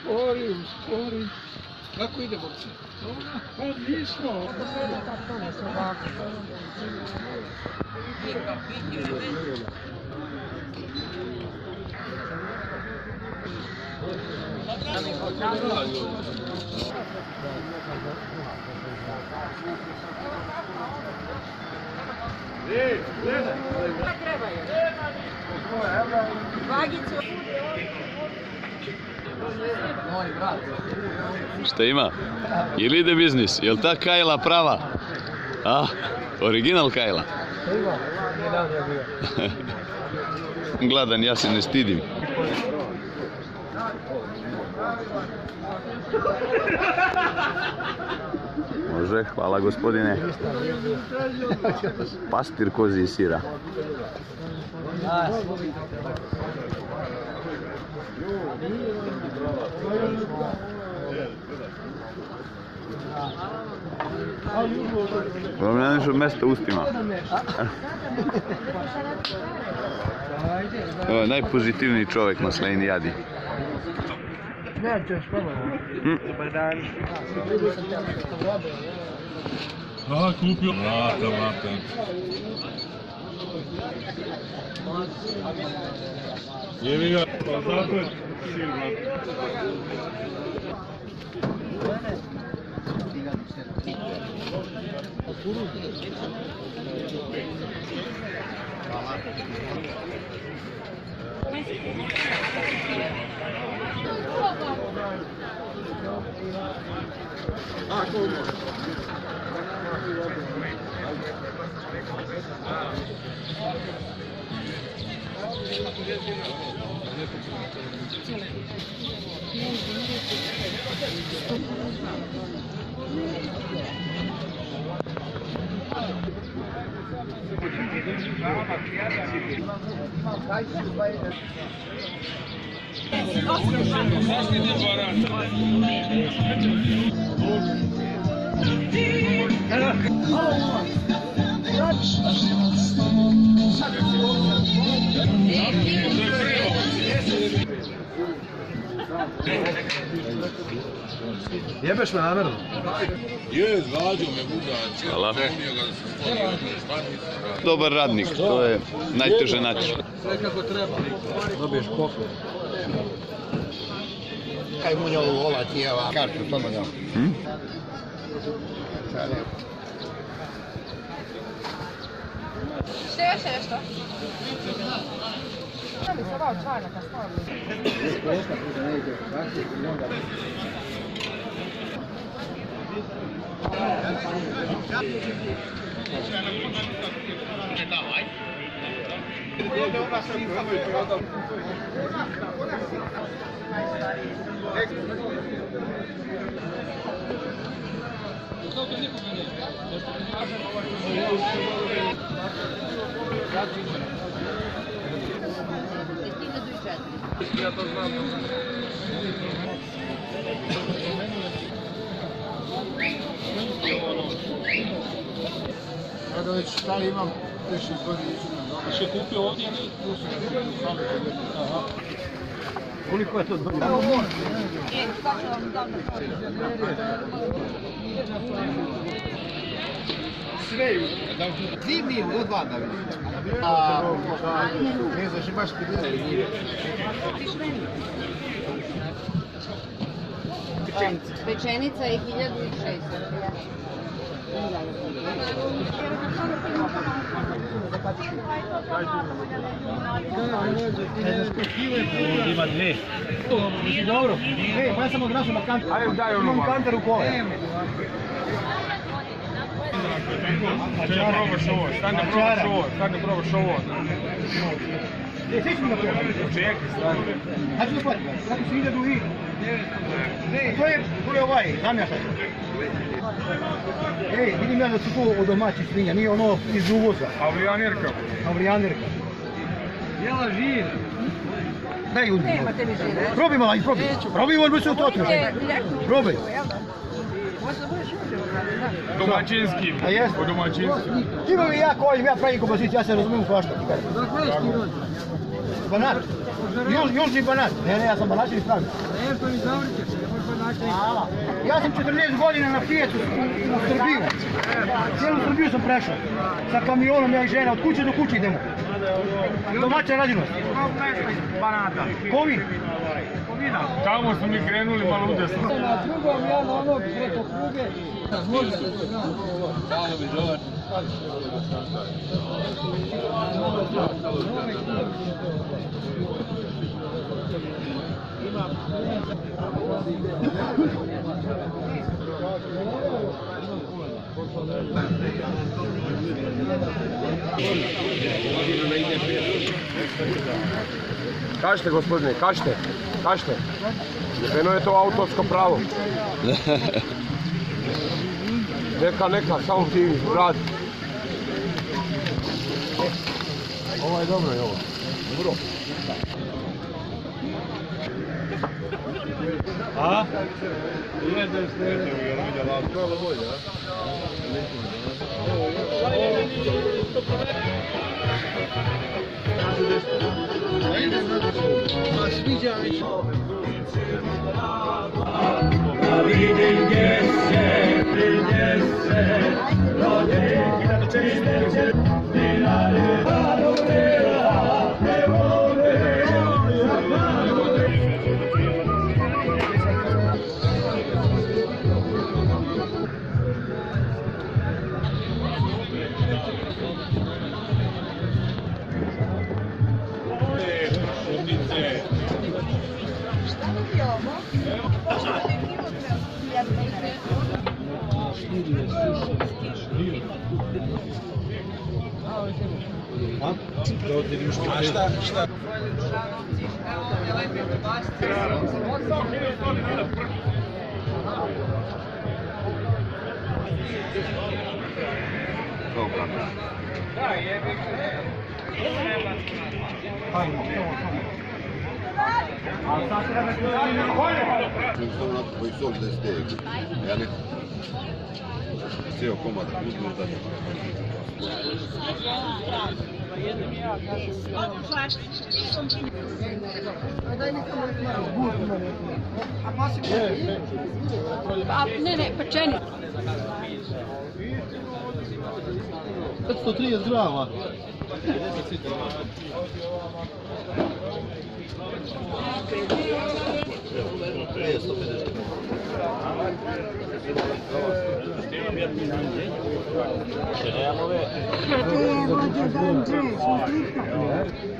Uspori. Kako ide, borci? Odlično. Šta ima? Ili ide biznis? Jel ta kajla prava? A, original kajla? Gladan, ja se ne stidim. Može, hvala gospodine. Pastir kozi i sira. Promijeniš od mesta ustima. Ovo je najpozitivniji čovjek na Slejni Jadi. Dobar dan. Aha, kupio. Vrata. Jevi ga, pa zato je sir, Jebeš me namjerno? Je, zgađao me budac. Hvala. Dobar radnik, to je najteže naći. Sve kako treba. Dobiješ poklon. Kaj mu nje ovo vola tijela, kartu tamo njom. Što još nešto? Da bi se dao čajnaka stavili. Ja to znam. Ja ga već stali imam 6 godina. Še kupio ovdje? Koliko je to dobro? Sve ju. Zimni od vada vidi. Ne znaš, imaš kredite ili nije? Pečenica je 1600. Ima dve. Dobro. Pa ja sam odrasao na kantaru. Ajde, daj ono. Imam kantar u kole. Stani da probaš ovo, stani da probaš ovo. Svi smo na probaš. Čekaj, stani. Hajde ću shvatiti, kako se ide duhi. To je ovaj, zamješaj. Ej, vidim ja da su to od domaćih svinja, nije ono iz uvoza. Avrijanirka. Jela žir. Daj uđi. Nemate mi žire. Probaj malo, probaj. Probaj, on bi se utočio. Probaj. Možda budeš uđeo, da. Domaćinski. A jeste? Po domaćinskim. Ima mi ja kolim, ja pravim kompoziciju, ja se razumijem u svašta. Banat. Južni Banat. Ne, ja sam Banačin iz Praga. Ja sam 14 godina na Fijetu u Srbiju. Cijelu Srbiju sam prešao. Sa kamionom ja i žena, od kuće do kuće idemo. Domaća radinost. Kovin. Tamo smo mi krenuli malo udesno. Na drugom, ja na onog preko pruge. Može. Kažite gospodine, kažite. Eno je to autorsko pravo. Neka, samo ti radi. Ovo je dobro, ovo. Dobro. A? Šta? Samo na koji sol da steg. Ja ne. Cijel komad uzmeš da ne. Ne, pečeni. 530 grama. To je Andrzej,